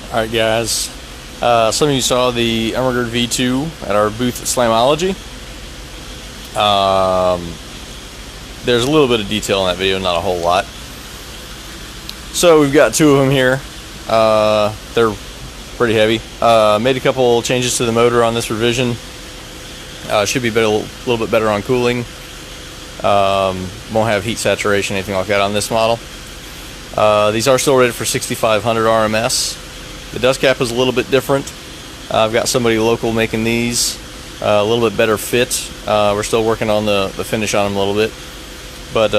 Alright guys, some of you saw the Ermagerd V2 at our booth at Slamology. There's a little bit of detail in that video, not a whole lot. So we've got two of them here. They're pretty heavy. Made a couple changes to the motor on this revision. Should be a little bit better on cooling. Won't have heat saturation, anything like that on this model. These are still rated for 6500 RMS. The dust cap is a little bit different. I've got somebody local making these. A little bit better fit. We're still working on the finish on them a little bit. But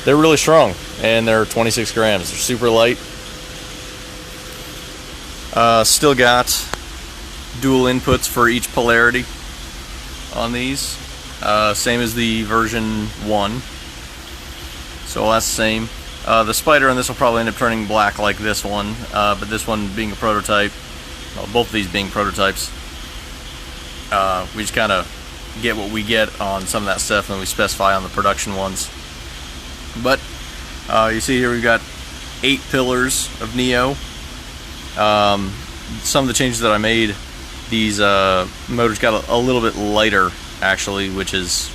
they're really strong, and they're 26 grams. They're super light. Still got dual inputs for each polarity on these. Same as the version 1. So that's the same. The spider on this will probably end up turning black like this one, but this one being a prototype, well, both of these being prototypes, we just kind of get what we get on some of that stuff and we specify on the production ones. But you see here we've got 8 pillars of Neo. Some of the changes that I made, these motors got a little bit lighter actually, which is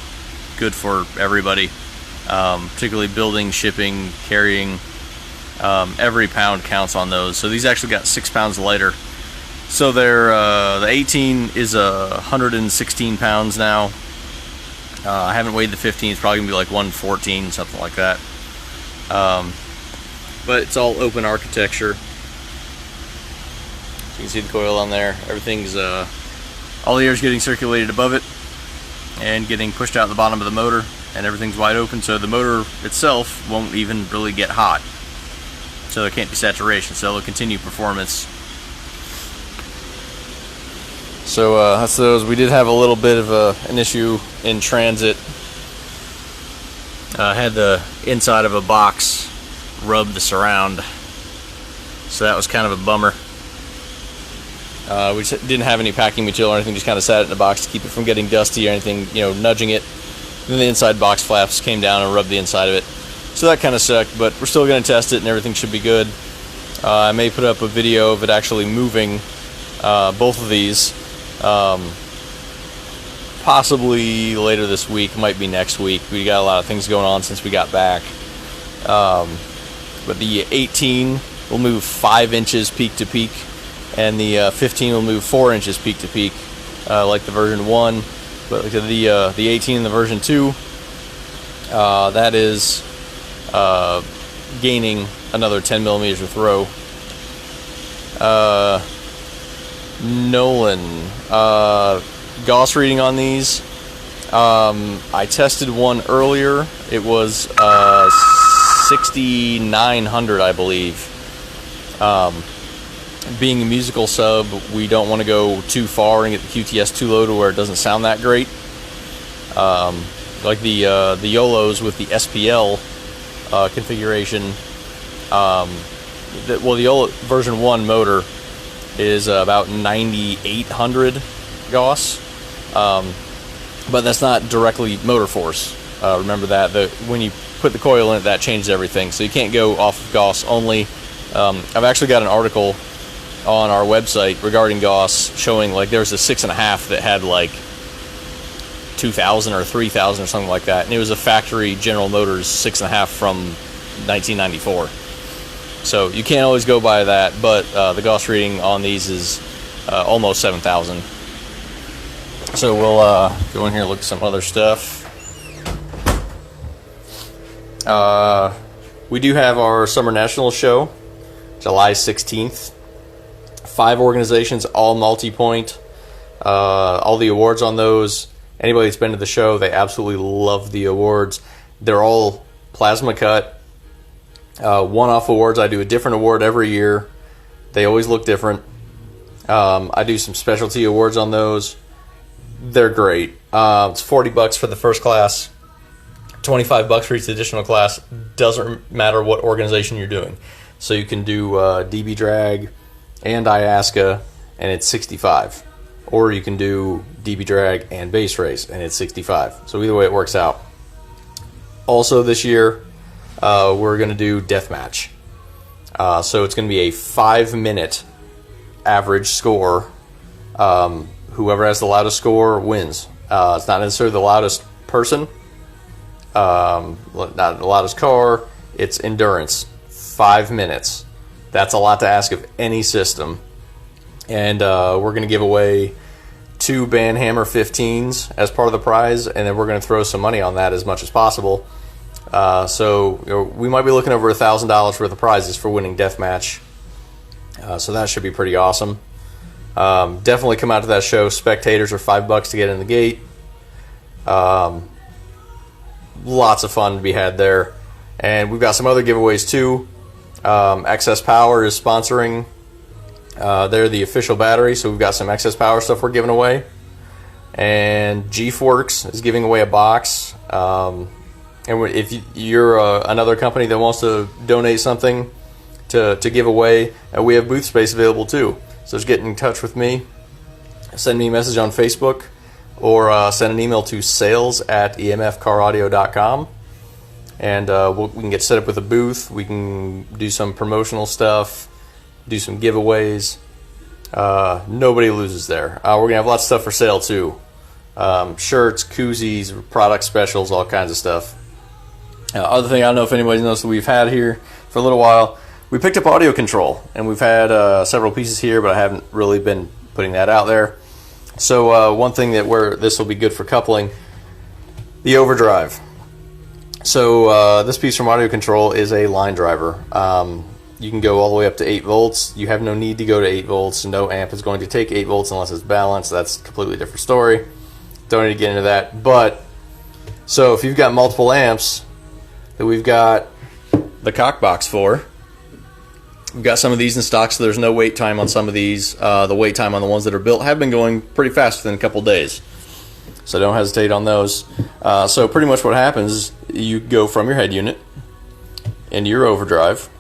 good for everybody. Particularly building, shipping, carrying, every pound counts on those. So these actually got 6 pounds lighter. So they're the 18 is 116 pounds now. I haven't weighed the 15. It's probably gonna be like 114, something like that. But it's all open architecture. So you can see the coil on there. Everything's all the air is getting circulated above it and getting pushed out the bottom of the motor. And everything's wide open, so the motor itself won't even really get hot. So there can't be saturation, so it'll continue performance. So that's those. We did have a little bit of an issue in transit. Had the inside of a box rub the surround, so that was kind of a bummer. We just didn't have any packing material or anything, just kind of sat it in the box to keep it from getting dusty or anything, you know, nudging it. Then the inside box flaps came down and rubbed the inside of it. So that kind of sucked, but we're still going to test it and everything should be good. I may put up a video of it actually moving, both of these. Possibly later this week, might be next week. We got a lot of things going on since we got back. But the 18 will move 5 inches peak to peak, and the 15 will move 4 inches peak to peak, like the version 1. But the 18 in the version 2, that is gaining another 10 millimeters of throw. Nolan, Gauss reading on these. I tested one earlier. It was 6,900, I believe. Being a musical sub, we don't want to go too far and get the QTS too low to where it doesn't sound that great. Like the YOLOs with the SPL configuration. The YOLO version 1 motor is about 9,800 Gauss, but that's not directly motor force. Remember that when you put the coil in it, that changes everything. So you can't go off of Gauss only. I've actually got an article on our website regarding Gauss showing like there's a 6.5 that had like 2,000 or 3,000 or something like that, and it was a factory General Motors 6.5 from 1994. So you can't always go by that, but the Gauss reading on these is almost 7,000. So we'll go in here and look at some other stuff. We do have our Summer National Show, July 16th. 5 organizations, all multi-point. All the awards on those. Anybody that's been to the show, they absolutely love the awards. They're all plasma cut. One-off awards. I do a different award every year. They always look different. I do some specialty awards on those. They're great. It's $40 for the first class. $25 for each additional class. Doesn't matter what organization you're doing. So you can do DB Drag and IASCA, and it's $65. Or you can do DB Drag and Base Race, and it's $65. So either way, it works out. Also this year, we're going to do Deathmatch. So it's going to be a 5-minute average score. Whoever has the loudest score wins. It's not necessarily the loudest person, not the loudest car. It's endurance. 5 minutes. That's a lot to ask of any system. And we're going to give away 2 Banhammer 15s as part of the prize, and then we're going to throw some money on that as much as possible. So we might be looking over $1,000 worth of prizes for winning deathmatch. So that should be pretty awesome. Definitely come out to that show. Spectators are $5 to get in the gate. Lots of fun to be had there. And we've got some other giveaways too. Excess Power is sponsoring. They're the official battery, so we've got some Excess Power stuff we're giving away. And GForks is giving away a box. And if you're another company that wants to donate something to give away, we have booth space available too. So just get in touch with me. Send me a message on Facebook, or send an email to sales@emfcaraudio.com. And we can get set up with a booth. We can do some promotional stuff, do some giveaways. Nobody loses there. We're going to have lots of stuff for sale too. Shirts, koozies, product specials, all kinds of stuff. Other thing, I don't know if anybody knows that we've had here for a little while. We picked up audio control, and we've had several pieces here, but I haven't really been putting that out there. So one thing this will be good for coupling, the overdrive. So this piece from Audio Control is a line driver. You can go all the way up to 8 volts. You have no need to go to 8 volts. No amp is going to take 8 volts unless it's balanced. That's a completely different story. Don't need to get into that. But so if you've got multiple amps that we've got the cock box for, we've got some of these in stock, so there's no wait time on some of these. The wait time on the ones that are built have been going pretty fast within a couple days. So don't hesitate on those. So pretty much what happens is you go from your head unit into your overdrive.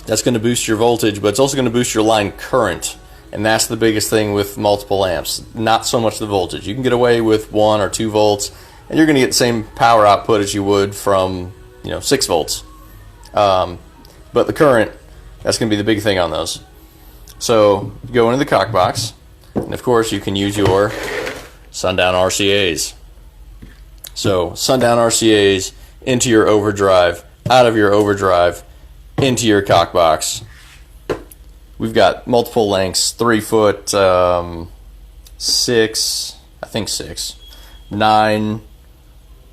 That's going to boost your voltage, but it's also going to boost your line current. And that's the biggest thing with multiple amps. Not so much the voltage. You can get away with 1 or 2 volts, and you're going to get the same power output as you would from 6 volts. But the current, that's going to be the big thing on those. So you go into the cock box, and of course you can use your sundown RCAs. So sundown RCAs into your overdrive, out of your overdrive, into your cock box. We've got multiple lengths: 3 foot, 6, 9,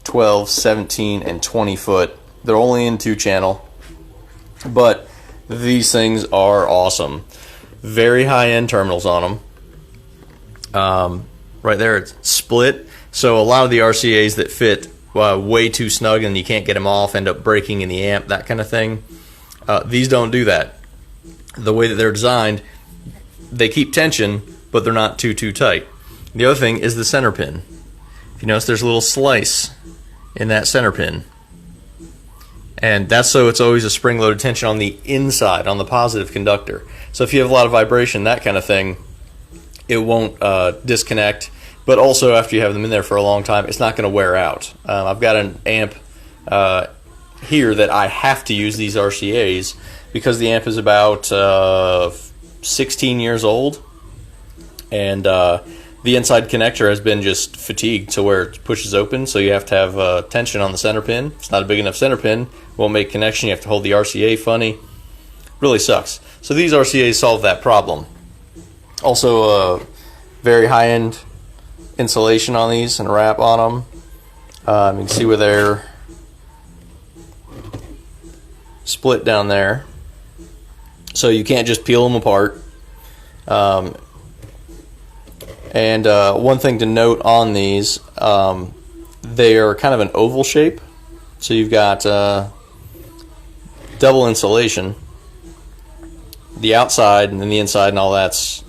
12, 17, and 20 foot. They're only in 2-channel, but these things are awesome. Very high-end terminals on them. Right there, it's split. So a lot of the RCAs that fit way too snug and you can't get them off, end up breaking in the amp, that kind of thing. These don't do that. The way that they're designed, they keep tension, but they're not too tight. The other thing is the center pin. If you notice, there's a little slice in that center pin. And that's so it's always a spring-loaded tension on the inside, on the positive conductor. So if you have a lot of vibration, that kind of thing, it won't disconnect. But also, after you have them in there for a long time, it's not going to wear out. I've got an amp here that I have to use these RCAs because the amp is about 16 years old, and the inside connector has been just fatigued to where it pushes open, so you have to have tension on the center pin. If it's not a big enough center pin, won't make connection. You have to hold the RCA funny. Really sucks. So these RCAs solve that problem. Also, very high-end insulation on these and wrap on them. You can see where they're split down there, so you can't just peel them apart. And one thing to note on these, they are kind of an oval shape, so you've got double insulation, the outside and then the inside and all that's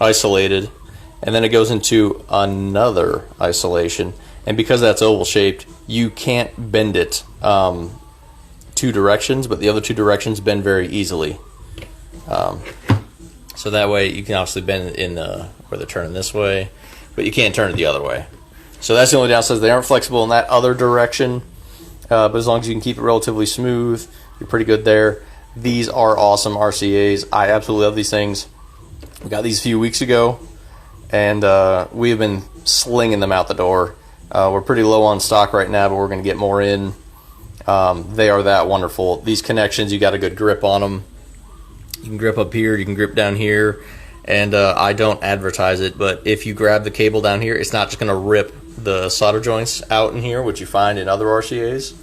isolated, and then it goes into another isolation, and because that's oval shaped, you can't bend it 2 directions, but the other 2 directions bend very easily. So that way you can obviously bend it in where they're turning this way, but you can't turn it the other way. So that's the only downside. They aren't flexible in that other direction. but as long as you can keep it relatively smooth, you're pretty good there. These are awesome RCAs. I absolutely love these things. We got these a few weeks ago, and we have been slinging them out the door. We're pretty low on stock right now, but we're going to get more in. They are that wonderful. These connections, you got a good grip on them. You can grip up here, you can grip down here, and I don't advertise it, but if you grab the cable down here, it's not just going to rip the solder joints out in here, which you find in other RCAs.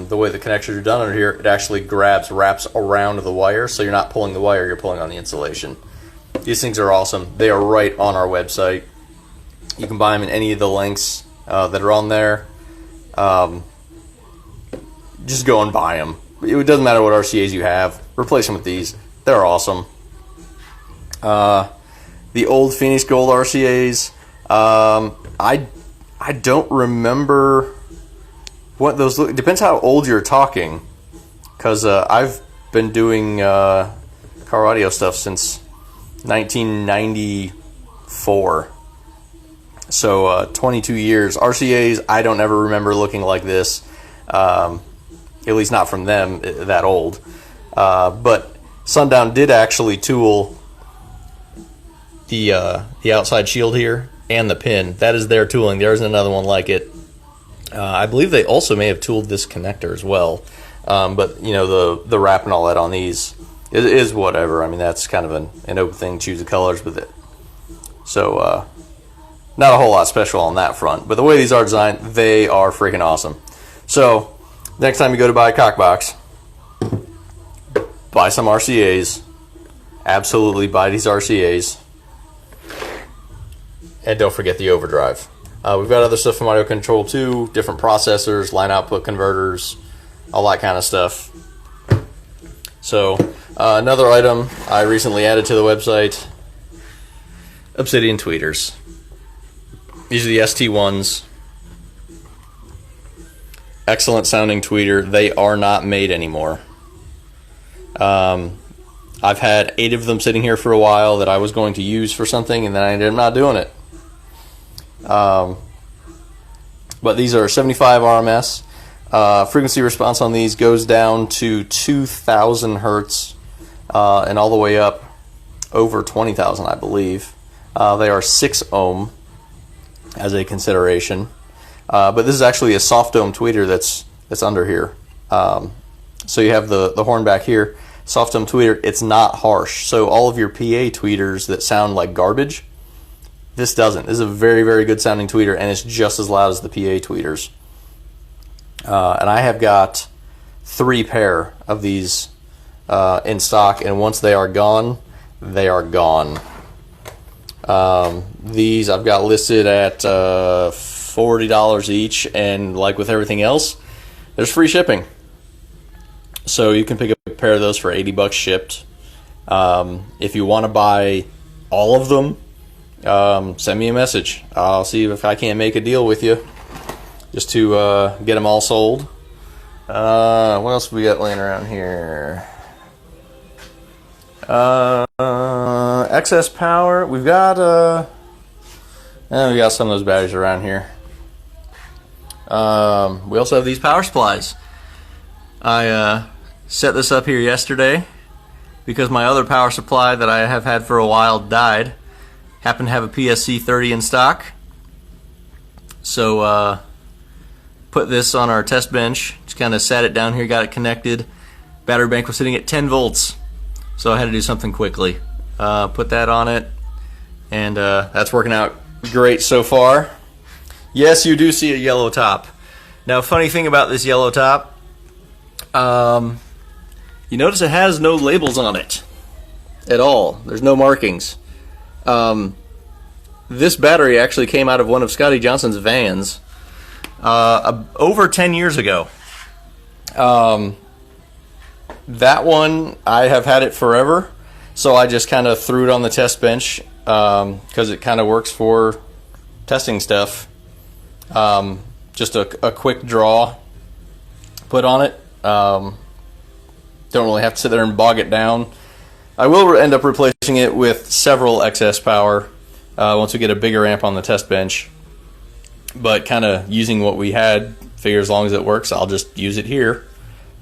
The way the connectors are done under here, it actually wraps around the wire, so you're not pulling the wire, you're pulling on the insulation. These things are awesome. They are right on our website. You can buy them in any of the links that are on there. Just go and buy them. It doesn't matter what RCAs you have. Replace them with these. They're awesome. The old Phoenix Gold RCAs, I don't remember what those look. Depends how old you're talking, because I've been doing car audio stuff since 1994. So 22 years. RCAs, I don't ever remember looking like this. At least not from them that old. But Sundown did actually tool the outside shield here and the pin. That is their tooling. There isn't another one like it. I believe they also may have tooled this connector as well. But you know, the wrap and all that on these is whatever. I mean, that's kind of an open thing. Choose the colors with it. So not a whole lot special on that front. But the way these are designed, they are freaking awesome. So next time you go to buy a cockbox, buy some RCAs. Absolutely buy these RCAs. And don't forget the overdrive. We've got other stuff from Audio Control too, different processors, line output converters, all that kind of stuff. So another item I recently added to the website, Obsidian Tweeters. These are the ST1s. Excellent sounding tweeter. They are not made anymore. I've had 8 of them sitting here for a while that I was going to use for something, and then I ended up not doing it. But these are 75 RMS. Frequency response on these goes down to 2,000 hertz and all the way up over 20,000, I believe. They are 6 ohm as a consideration. But this is actually a soft dome tweeter that's under here. So you have the horn back here. Soft dome tweeter, it's not harsh. So all of your PA tweeters that sound like garbage, this doesn't. This is a very, very good sounding tweeter, and it's just as loud as the PA tweeters. And I have got 3 pair of these in stock, and once they are gone, they are gone. These I've got listed at $40 each, and like with everything else, there's free shipping. So you can pick up a pair of those for $80 shipped. If you want to buy all of them, send me a message. I'll see if I can't make a deal with you just to get them all sold. What else have we got laying around here? Excess power. We've got we got some of those batteries around here. We also have these power supplies. I set this up here yesterday because my other power supply that I have had for a while died. Happened to have a PSC 30 in stock. So put this on our test bench. Just kind of sat it down here, got it connected. Battery bank was sitting at 10 volts. So I had to do something quickly. Put that on it, and that's working out great so far. Yes, you do see a yellow top. Now, funny thing about this yellow top, you notice it has no labels on it at all. There's no markings. This battery actually came out of one of Scotty Johnson's vans over 10 years ago. That one, I have had it forever, so I just kind of threw it on the test bench because it kind of works for testing stuff. Just a quick draw put on it. Don't really have to sit there and bog it down. I will end up replacing it with several excess power once we get a bigger amp on the test bench, but kind of using what we had Figure as long as it works, I'll just use it here.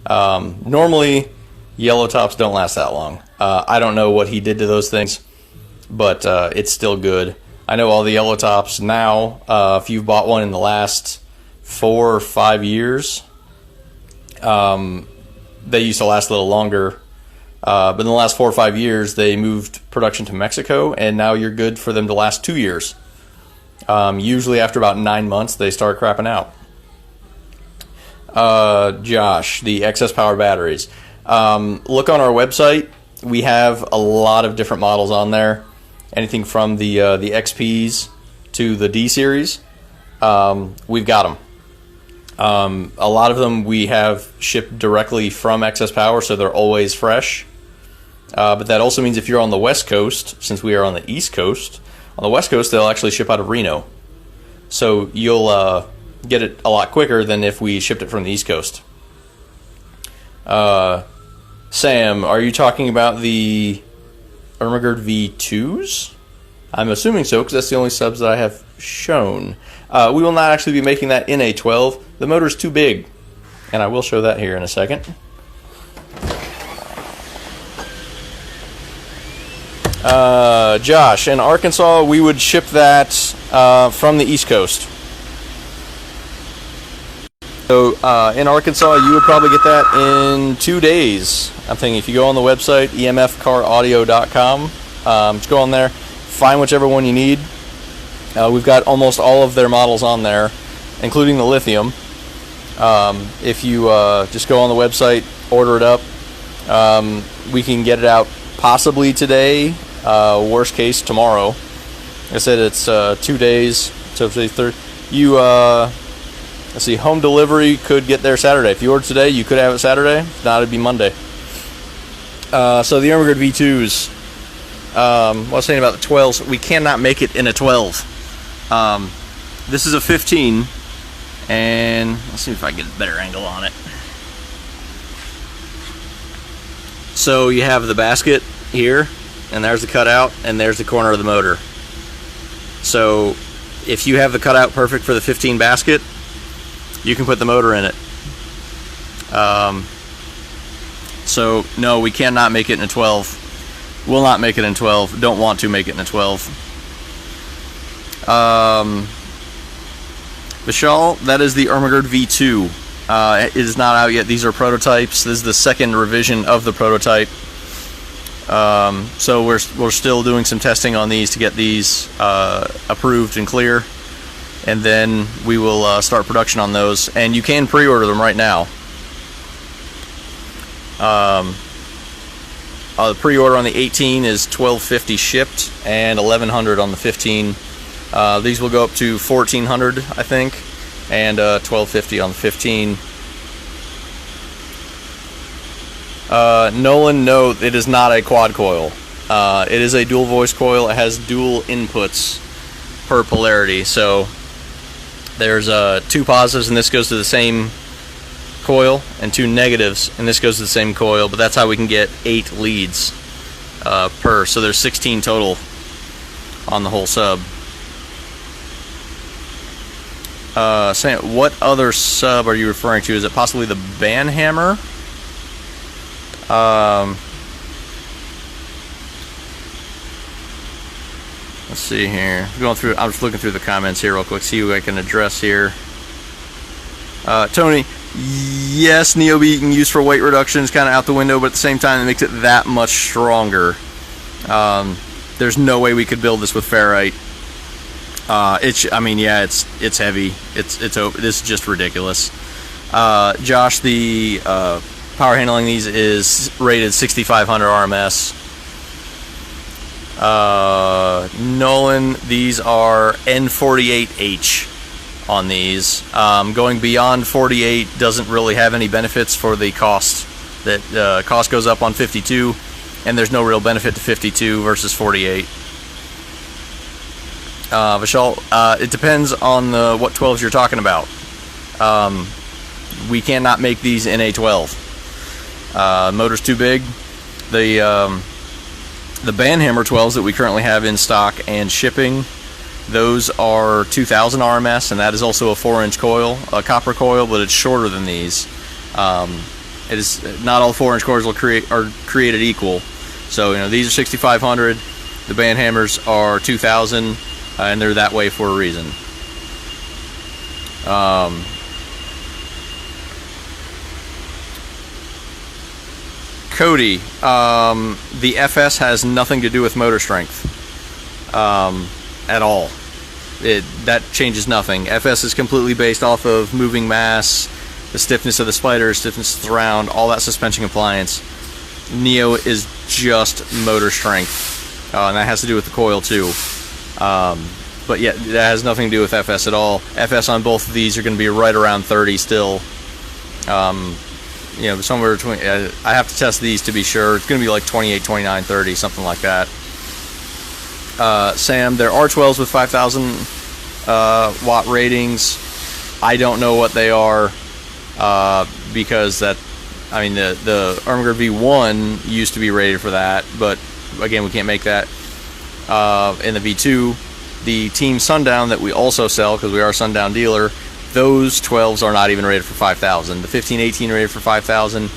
Normally, yellow tops don't last that long. I don't know what he did to those things, but it's still good. I know all the yellow tops now, if you've bought one in the last 4 or 5 years, they used to last a little longer. But in the last 4 or 5 years, they moved production to Mexico, and now you're good for them to last 2 years. Usually after about 9 months, they start crapping out. Josh, the excess power batteries. Look on our website. We have a lot of different models on there. Anything from the XPs to the D series. We've got them. A lot of them we have shipped directly from Excess Power, so they're always fresh. But that also means if you're on the West Coast, since we are on the East Coast, on the West Coast they'll actually ship out of Reno. So you'll get it a lot quicker than if we shipped it from the East Coast. Sam, are you talking about the Ermagerd V2s? I'm assuming so, because that's the only subs that I have shown. We will not actually be making that in a 12. The motor's too big, and I will show that here in a second. Josh, in Arkansas, we would ship that from the East Coast. So in Arkansas, you would probably get that in 2 days. I'm thinking if you go on the website, emfcaraudio.com, just go on there, find whichever one you need. We've got almost all of their models on there, including the lithium. If you just go on the website, order it up, we can get it out possibly today, worst case tomorrow. Like I said, it's 2 days, so let's see, home delivery could get there Saturday. If you order today, you could have it Saturday. If not, it'd be Monday. So the Ermagerd V2s, what I was saying about the 12s, we cannot make it in a 12. This is a 15, and let's see if I can get a better angle on it. So you have the basket here, and there's the cutout, and there's the corner of the motor. So if you have the cutout perfect for the 15 basket, you can put the motor in it. So no, we cannot make it in a 12. Will not make it in 12. Don't want to make it in a 12. Vishal, that is the Ermagerd V2. It is not out yet. These are prototypes. This is the second revision of the prototype. So we're still doing some testing on these to get these approved and clear, and then we will start production on those. And you can pre-order them right now. The pre-order on the 18 is $1,250 shipped and $1,100 on the 15. These will go up to $1,400, I think, and $1,250 on the 15. Nolan, no, it is not a quad coil. It is a dual voice coil. It has dual inputs per polarity. So there's 2 positives, and this goes to the same coil, and 2 negatives, and this goes to the same coil. But that's how we can get 8 leads per. So there's 16 total on the whole sub. Sam, what other sub are you referring to? Is it possibly the Banhammer? Let's see here. I'm just looking through the comments here real quick, see who I can address here. Tony, yes, Neo being used for weight reduction is kind of out the window, but at the same time, it makes it that much stronger. There's no way we could build this with ferrite. It's heavy. This is just ridiculous. Josh, the power handling these is rated 6,500 RMS. Nolan, these are N48H on these. Going beyond 48 doesn't really have any benefits for the cost. That cost goes up on 52, and there's no real benefit to 52 versus 48. Vishal, it depends on what 12s you're talking about. We cannot make these in a 12. Motor's too big. The Banhammer 12s that we currently have in stock and shipping Those are 2000 RMS, and that is also a 4-inch coil, a copper coil, but it's shorter than these. It is not all 4-inch coils are created equal. So these are 6500. The band hammers are 2000, and they're that way for a reason. Cody, the FS has nothing to do with motor strength at all. That changes nothing. FS is completely based off of moving mass, the stiffness of the spider, stiffness of the round, all that suspension compliance. Neo is just motor strength, and that has to do with the coil too. But yeah, that has nothing to do with FS at all. FS on both of these are going to be right around 30 still. Somewhere between. I have to test these to be sure. It's going to be like 28, 29, 30, something like that. Sam, there are 12s with 5,000 watt ratings. I don't know what they are because the Ermagerd V1 used to be rated for that, but again, we can't make that. In the V2, the Team Sundown that we also sell because we are a Sundown dealer, those 12s are not even rated for 5,000. The 1518 rated for 5,000.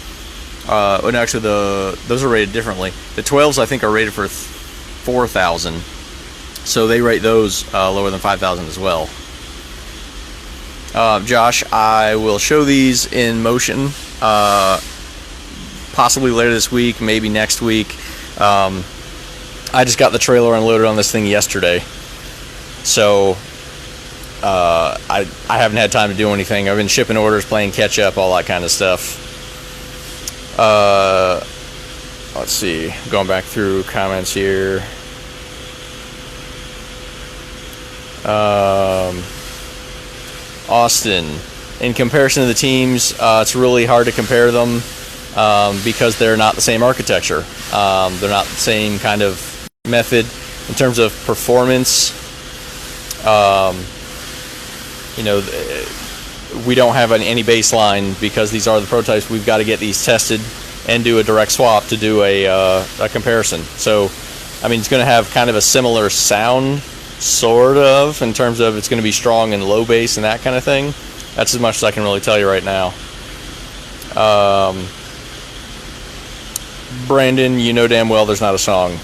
And actually, those are rated differently. The 12s I think are rated for 4,000, so they rate those lower than 5,000 as well. Josh, I will show these in motion possibly later this week, maybe next week. I just got the trailer unloaded on this thing yesterday, so I haven't had time to do anything. I've been shipping orders, playing catch up, all that kind of stuff. Let's see, going back through comments here. Austin, in comparison to the teams, it's really hard to compare them because they're not the same architecture. They're not the same kind of method in terms of performance. We don't have any baseline because these are the prototypes. We've got to get these tested and do a direct swap to do a comparison. So, it's going to have kind of a similar sound, sort of, in terms of it's going to be strong and low bass and that kind of thing. That's as much as I can really tell you right now. Brandon, you know damn well there's not a song.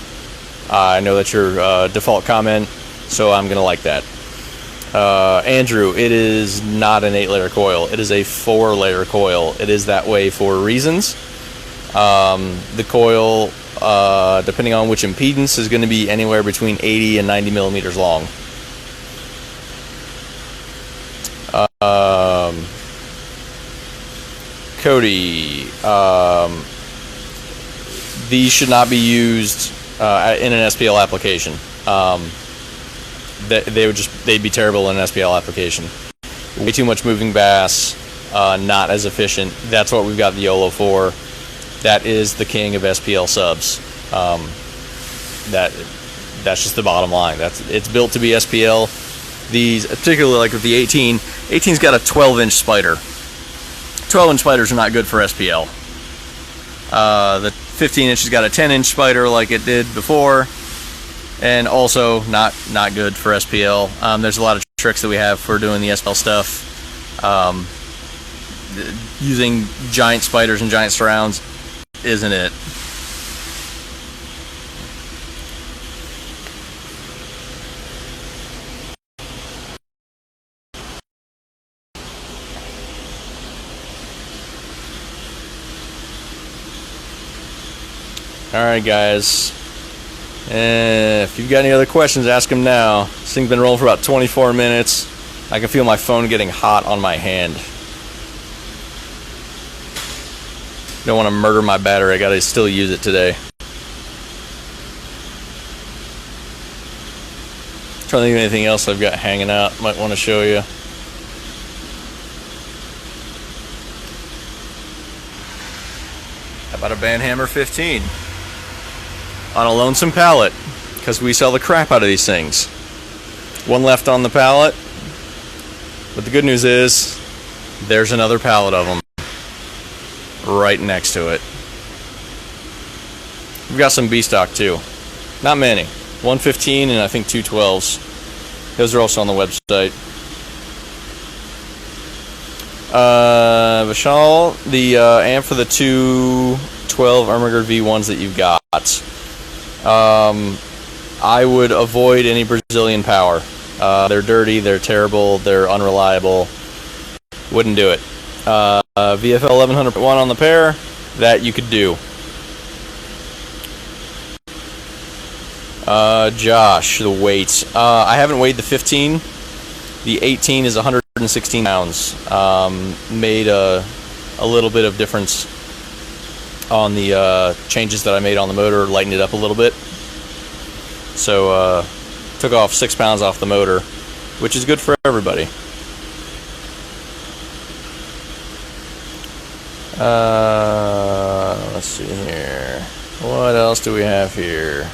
I know that's your default comment, so I'm going to like that. Andrew, it is not an 8-layer coil. It is a 4-layer coil. It is that way for reasons. The coil, depending on which impedance, is going to be anywhere between 80 and 90 millimeters long. Cody, these should not be used in an SPL application. They'd be terrible in an SPL application. Way too much moving bass, not as efficient. That's what we've got the YOLO for. That is the king of SPL subs. That's just the bottom line. It's built to be SPL. These, particularly like with the 18's got a 12-inch spider. 12-inch spiders are not good for SPL. The 15-inch has got a 10-inch spider like it did before, and also not good for SPL. There's a lot of tricks that we have for doing the SPL stuff. Using giant spiders and giant surrounds isn't it. Alright guys, if you've got any other questions, ask them now. This thing's been rolling for about 24 minutes. I can feel my phone getting hot on my hand. Don't want to murder my battery. I gotta still use it today. Trying to think of anything else I've got hanging out. Might want to show you. How about a Bandhammer 15 on a lonesome pallet? Because we sell the crap out of these things. One left on the pallet, but the good news is there's another pallet of them right next to it. We've got some B stock too. Not many. 115 and I think 2 12s. Those are also on the website. Vishal, the amp for the 212 Ermagerd V1s that you've got. I would avoid any Brazilian power. They're dirty, they're terrible, they're unreliable. Wouldn't do it. VFL 1100.1 on the pair, that you could do. Josh, the weight. I haven't weighed the 15. The 18 is 116 pounds. Made a little bit of difference on the changes that I made on the motor, lightened it up a little bit. So, took off 6 pounds off the motor, which is good for everybody. Let's see here. What else do we have here?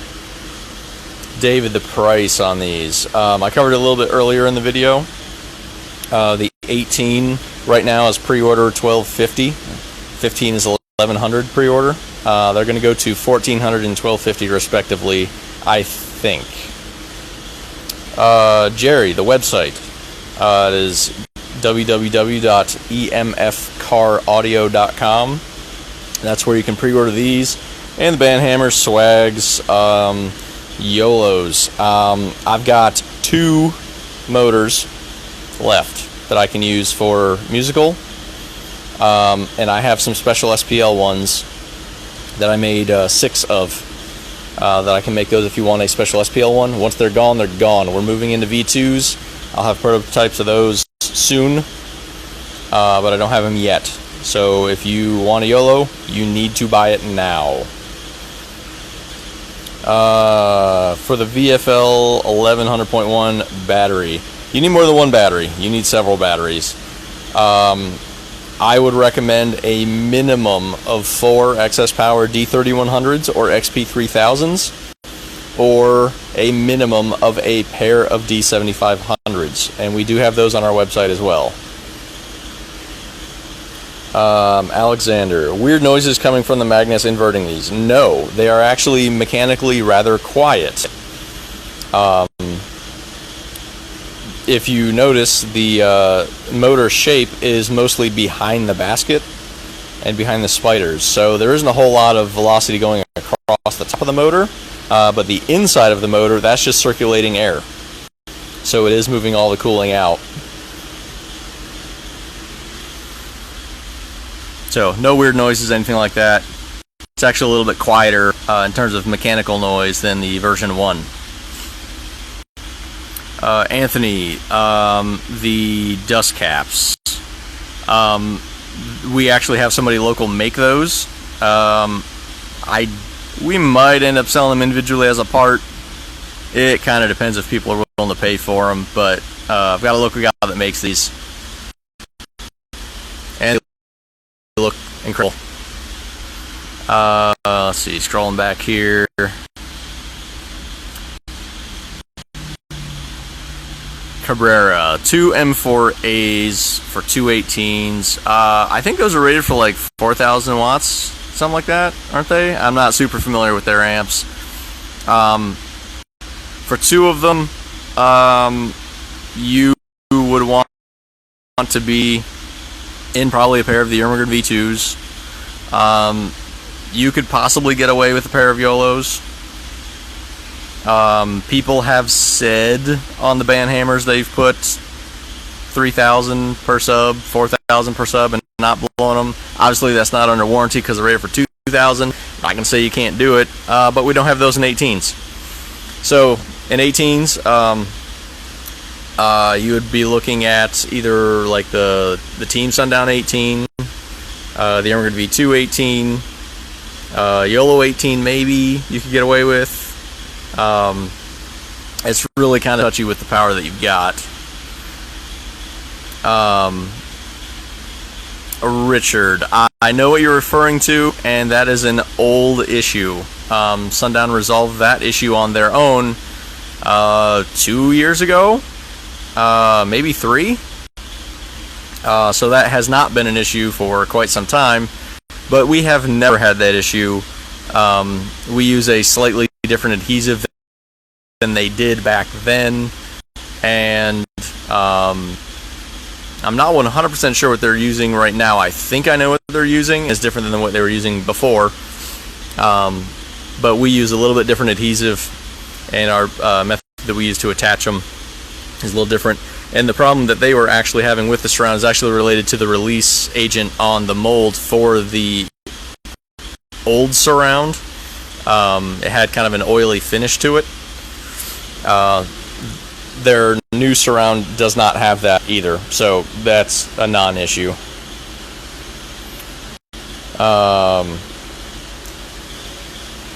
David, the price on these. I covered it a little bit earlier in the video. The 18 right now is pre-order $1,250. 15 is $1,100 pre-order. They're going to go to $1,400 and $1,250 respectively, I think. Jerry, the website. It is www.emfcaraudio.com. That's where you can pre-order these and the band hammers, swags, YOLOs. I've got 2 motors left that I can use for musical, and I have some special SPL ones that I made 6 of, that I can make those if you want a special SPL one. Once they're gone, they're gone. We're moving into V2s. I'll have prototypes of those soon, but I don't have them yet. So if you want a YOLO, you need to buy it now. For the VFL 1100.1 battery, you need more than one battery. You need several batteries. I would recommend a minimum of 4 excess power D3100s or XP3000s, or a minimum of a pair of D7500s, and we do have those on our website as well. Alexander, weird noises coming from the magnets inverting these. No, they are actually mechanically rather quiet. If you notice, the motor shape is mostly behind the basket and behind the spiders, so there isn't a whole lot of velocity going across the top of the motor, but the inside of the motor, that's just circulating air, so it is moving all the cooling out. So no weird noises, anything like that. It's actually a little bit quieter in terms of mechanical noise than the version 1. Anthony, the dust caps. We actually have somebody local make those. We might end up selling them individually as a part. It kind of depends if people are willing to pay for them, but I've got a local guy that makes these, and they look incredible. Let's see, scrolling back here. Cabrera, 2 M4As for 218s. I think those are rated for like 4,000 watts, something like that, aren't they? I'm not super familiar with their amps. For 2 of them, you would want to be in probably a pair of the Ermagerd V2s. You could possibly get away with a pair of YOLOs. People have said on the band hammers they've put 3,000 per sub, 4,000 per sub, and not blowing them. Obviously, that's not under warranty because they're rated for 2,000. I can say you can't do it, but we don't have those in 18s. So in 18s, you would be looking at either like the Team Sundown 18, the Ermagerd V2 18, YOLO 18 maybe you could get away with. It's really kind of touchy with the power that you've got. Richard, I know what you're referring to, and that is an old issue. Sundown resolved that issue on their own 2 years ago, maybe 3. So that has not been an issue for quite some time, but we have never had that issue. We use a slightly different adhesive than they did back then. and I'm not 100% sure what they're using right now. I think I know what they're using. It's different than what they were using before. But we use a little bit different adhesive, and our method that we use to attach them is a little different. And the problem that they were actually having with the surround is actually related to the release agent on the mold for the old surround. It had kind of an oily finish to it. Their new surround does not have that either, so that's a non-issue.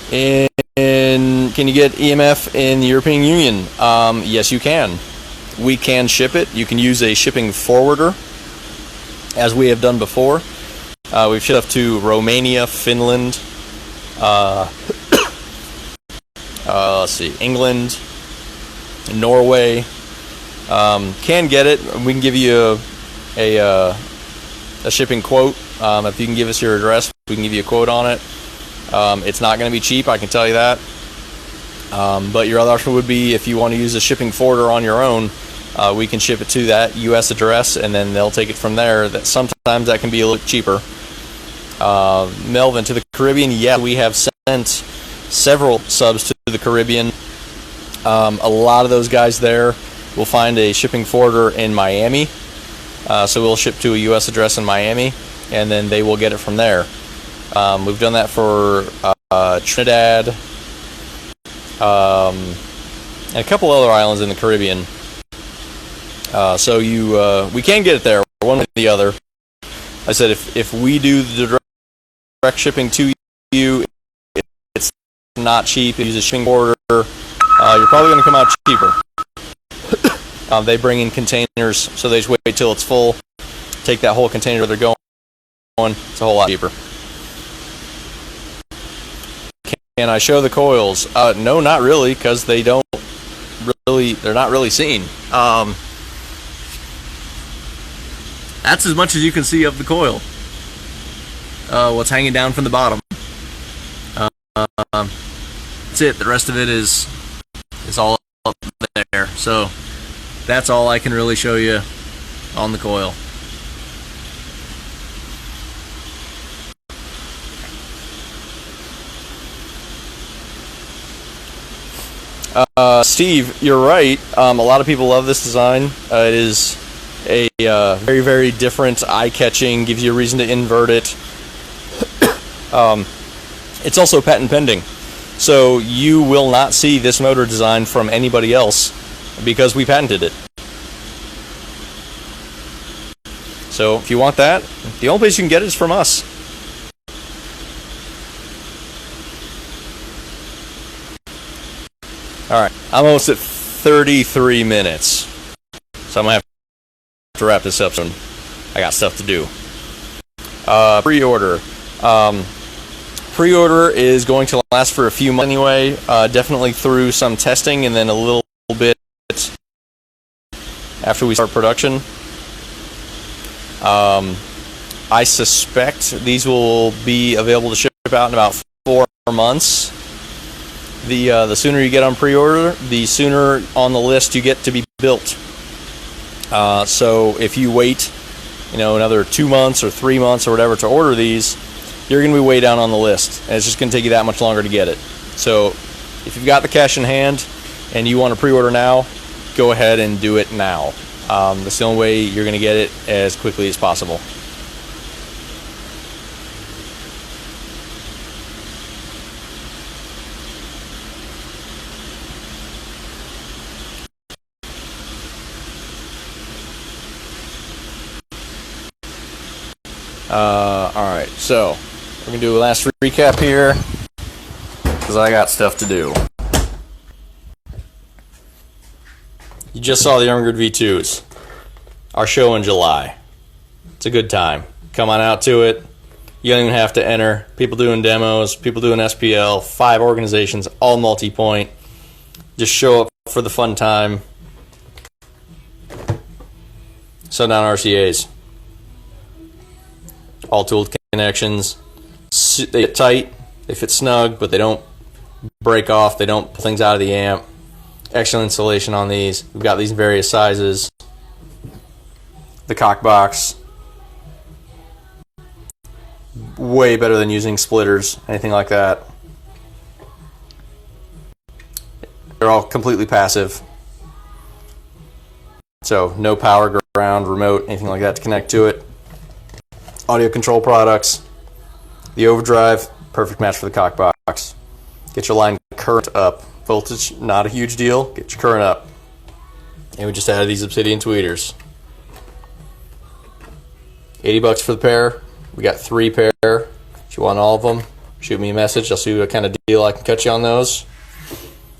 Can you get EMF in the European Union? Yes, you can. We can ship it. You can use a shipping forwarder, as we have done before. We've shipped stuff to Romania, Finland, let's see, England, Norway. Can get it. We can give you a shipping quote. If you can give us your address, we can give you a quote on it. It's not going to be cheap, I can tell you that. But your other option would be, if you want to use a shipping forwarder on your own, we can ship it to that U.S. address, and then they'll take it from there. That sometimes that can be a little cheaper. Melvin, to the Caribbean, yeah, we have sent several subs to the Caribbean. A lot of those guys there will find a shipping forwarder in Miami. So we'll ship to a U.S. address in Miami, and then they will get it from there. We've done that for Trinidad, and a couple other islands in the Caribbean. So we can get it there, one way or the other. I said if we do the direct shipping to you, it's not cheap. If you use a shipping forwarder, you're probably going to come out cheaper. They bring in containers, so they just wait till it's full, take that whole container they're going. It's a whole lot cheaper. Can I show the coils? No, not really, because they're not really seen. That's as much as you can see of the coil. What's hanging down from the bottom. That's it. The rest of it is all up there. So that's all I can really show you on the coil. Steve, you're right. A lot of people love this design. It is a very, very different, eye-catching, gives you a reason to invert it. It's also patent pending. So you will not see this motor design from anybody else because we patented it. So if you want that, the only place you can get it is from us. Alright, I'm almost at 33 minutes. So I'm going to have to wrap this up soon. I got stuff to do. Pre-order. Pre-order is going to last for a few months anyway. Definitely through some testing and then a little bit after we start production. I suspect these will be available to ship out in about 4 months. The sooner you get on pre-order, the sooner on the list you get to be built. So if you wait, another 2 months or 3 months or whatever to order these, you're going to be way down on the list, and it's just going to take you that much longer to get it. So if you've got the cash in hand and you want to pre-order now, go ahead and do it now. That's the only way you're going to get it as quickly as possible. Alright, so we're going to do a last recap here because I got stuff to do. You just saw the Ermagerd V2s. Our show in July. It's a good time. Come on out to it. You don't even have to enter. People doing demos, people doing SPL, 5 organizations, all multi-point. Just show up for the fun time. Sundown RCAs. All tooled connections. They get tight, they fit snug, but they don't break off, they don't pull things out of the amp. Excellent installation on these. We've got these various sizes. The cock box, way better than using splitters, anything like that. They're all completely passive. So no power, ground, remote, anything like that to connect to it. Audio control products. The overdrive, perfect match for the cock box. Get your line current up. Voltage, not a huge deal. Get your current up. And we just added these Obsidian Tweeters. $80 for the pair. We got 3 pair. If you want all of them, shoot me a message. I'll see what kind of deal I can cut you on those.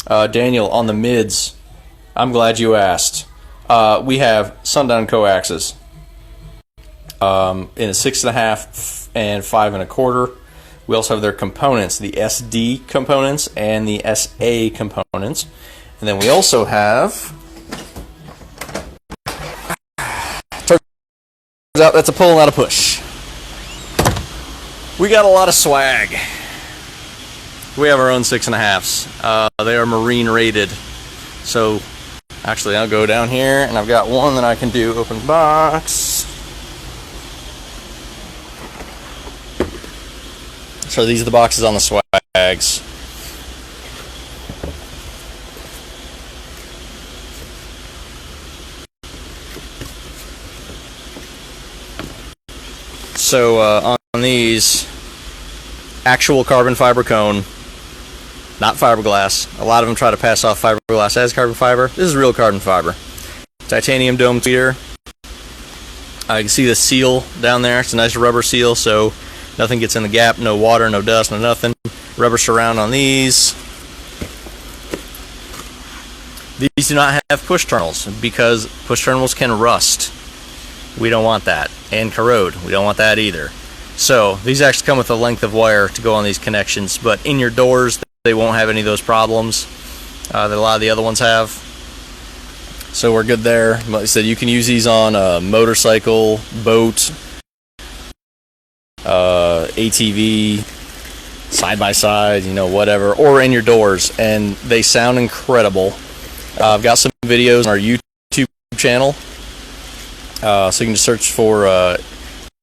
Daniel, on the mids, I'm glad you asked. We have Sundown coaxes in a 6.5 and 5 1/4. We also have their components, the SD components and the SA components. And then we also have, turns out that's a pull, not a push. We got a lot of swag. We have our own 6.5s. They are marine rated. So actually I'll go down here and I've got one that I can do open box. So these are the boxes on the swags. So on these, actual carbon fiber cone, not fiberglass. A lot of them try to pass off fiberglass as carbon fiber. This is real carbon fiber. Titanium dome tweeter. You can see the seal down there. It's a nice rubber seal, so nothing gets in the gap, no water, no dust, no nothing. Rubber surround on these. These do not have push terminals because push terminals can rust. We don't want that. And corrode. We don't want that either. So these actually come with a length of wire to go on these connections, but in your doors they won't have any of those problems that a lot of the other ones have. So we're good there. Like I said, you can use these on a motorcycle, boat, ATV, side by side, you know, whatever, or in your doors, and they sound incredible. I've got some videos on our YouTube channel, so you can just search for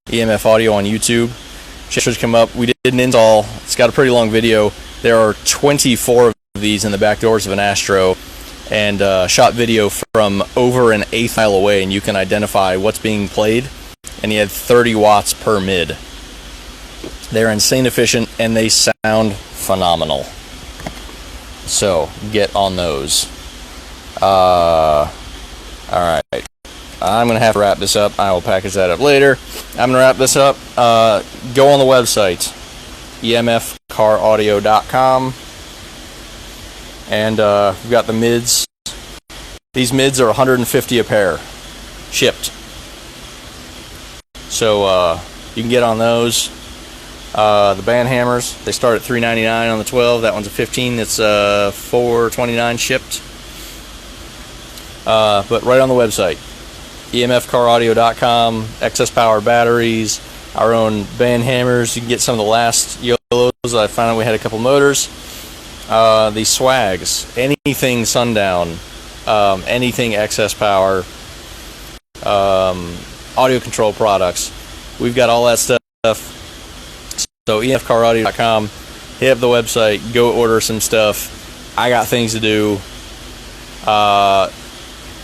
EMF Audio on YouTube. Should come up. We did an install. It's got a pretty long video. There are 24 of these in the back doors of an Astro, and shot video from over an 1/8 mile away, and you can identify what's being played. And he had 30 watts per mid. They're insane efficient and they sound phenomenal. So get on those. Alright. I'm going to have to wrap this up. I will package that up later. I'm going to wrap this up. Go on the website, emfcaraudio.com. And we've got the mids. These mids are $150 a pair, shipped. So you can get on those. The band hammers, they start at $3.99 on the 12. That one's a 15. It's $4.29 shipped. But right on the website, emfcaraudio.com. Excess power batteries, our own band hammers. You can get some of the last YOLOs. I found out we had a couple motors. These swags, anything Sundown, anything excess power, audio control products. We've got all that stuff. So emfcaraudio.com, hit up the website, go order some stuff. I got things to do.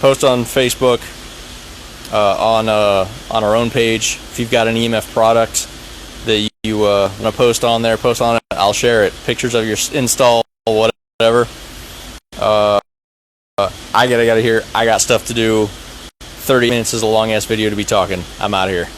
Post on Facebook, on our own page. If you've got an EMF product that you want to post on there, post on it. I'll share it. Pictures of your install, whatever. I gotta get out of here. I got stuff to do. 30 minutes is a long ass video to be talking. I'm out of here.